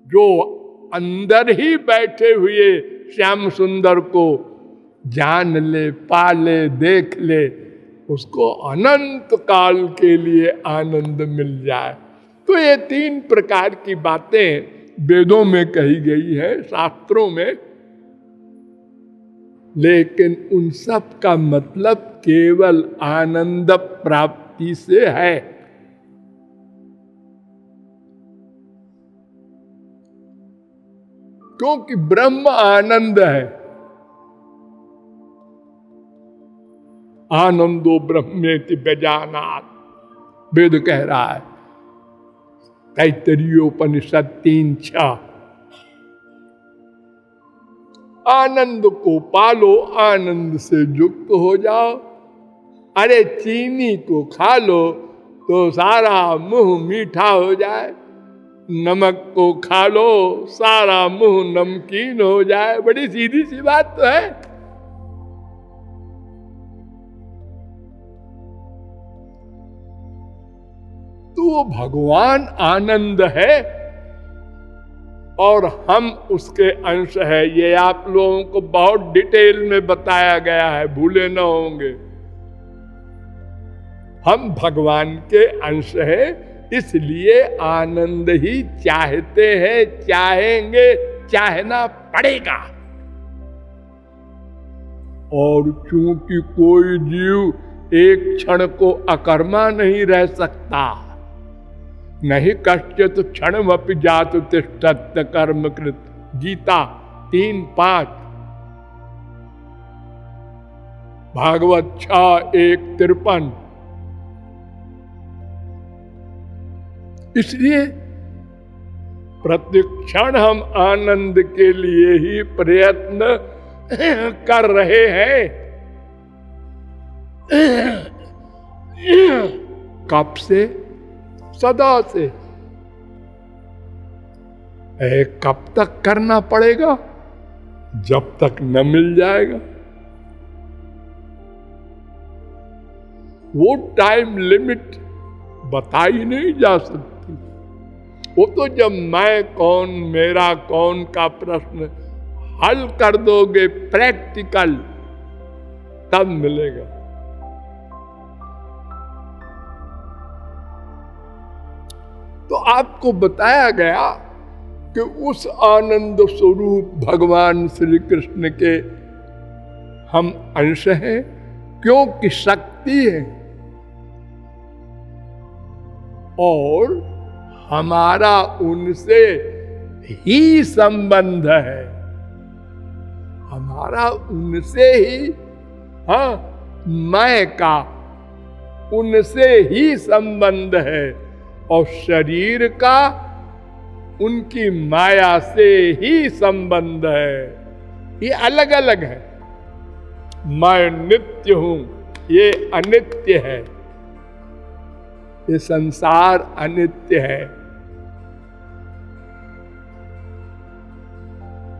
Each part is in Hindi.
जो अंदर ही बैठे हुए श्याम सुंदर को जान ले, पाले, देख ले, उसको अनंत काल के लिए आनंद मिल जाए। तो ये 3 प्रकार की बातें वेदों में कही गई है, शास्त्रों में, लेकिन उन सब का मतलब केवल आनंद प्राप्ति से है। क्योंकि ब्रह्म आनंद है। आनंदो ब्रह्मेति व्यजानात्, वेद कह रहा है, तैत्तरीयोपनिषद 3:6। आनंद को पालो, आनंद से युक्त हो जाओ। अरे चीनी को खा लो तो सारा मुंह मीठा हो जाए, नमक को खा लो सारा मुंह नमकीन हो जाए। बड़ी सीधी सी बात तो है। तो वो भगवान आनंद है और हम उसके अंश है। ये आप लोगों को बहुत डिटेल में बताया गया है, भूले न होंगे। हम भगवान के अंश है, इसलिए आनंद ही चाहते हैं, चाहेंगे, चाहना पड़ेगा। और चूंकि कोई जीव एक क्षण को अकर्मा नहीं रह सकता, नहीं कश्चित क्षणमपि जातु तिष्ठत् कर्म कृत, गीता 3:5, भागवत 6:1-53। इसलिए प्रतिक्षण हम आनंद के लिए ही प्रयत्न कर रहे हैं। कब से? सदा से। कब तक करना पड़ेगा? जब तक न मिल जाएगा। वो टाइम लिमिट बताई नहीं जा सकती। वो तो जब मैं कौन, मेरा कौन का प्रश्न हल कर दोगे प्रैक्टिकल, तब मिलेगा। तो आपको बताया गया कि उस आनंद स्वरूप भगवान श्री कृष्ण के हम अंश हैं, क्योंकि शक्ति है और हमारा उनसे ही संबंध है। हमारा उनसे ही, मैं का उनसे ही संबंध है और शरीर का उनकी माया से ही संबंध है। ये अलग अलग है। मैं नित्य हूं, ये अनित्य है। ये संसार अनित्य है,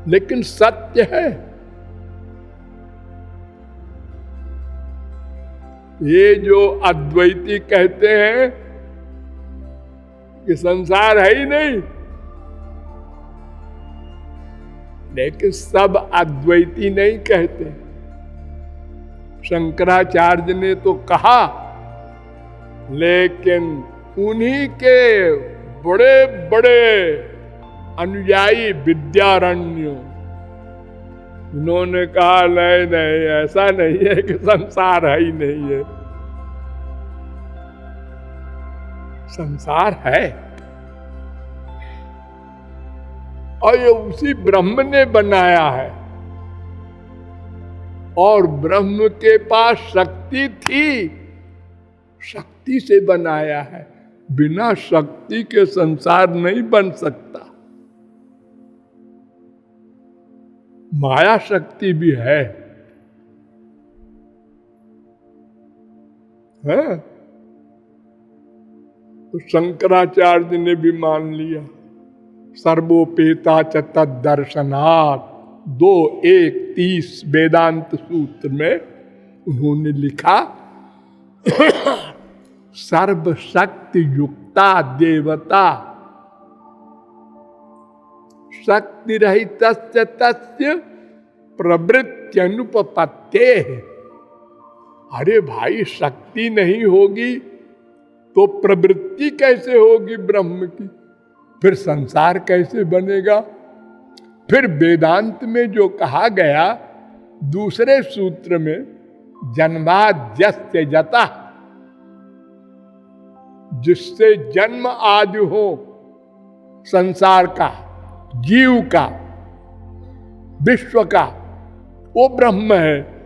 लेकिन सत्य है। ये जो अद्वैती कहते हैं कि संसार है ही नहीं, लेकिन सब अद्वैती नहीं कहते। शंकराचार्य ने तो कहा, लेकिन उन्हीं के बड़े बड़े अनुयायी विद्यारण्य, उन्होंने कहा नहीं नहीं, ऐसा नहीं है कि संसार है ही नहीं है। संसार है और ये उसी ब्रह्म ने बनाया है। और ब्रह्म के पास शक्ति थी, शक्ति से बनाया है। बिना शक्ति के संसार नहीं बन सकता। माया शक्ति भी है, तो शंकराचार्य ने भी मान लिया। सर्वोपेता च तद्दर्शनात् 2:1-30 वेदांत सूत्र में उन्होंने लिखा, सर्वशक्ति युक्ता देवता शक्ति रहित तस्य प्रवृत्त्यनुपपत्ते। अरे भाई, शक्ति नहीं होगी तो प्रवृत्ति कैसे होगी ब्रह्म की? फिर संसार कैसे बनेगा? फिर वेदांत में जो कहा गया दूसरे सूत्र में, जन्माद्यस्य जता, जिससे जन्म आदि हो संसार का, जीव का, विश्व का, वो ब्रह्म है।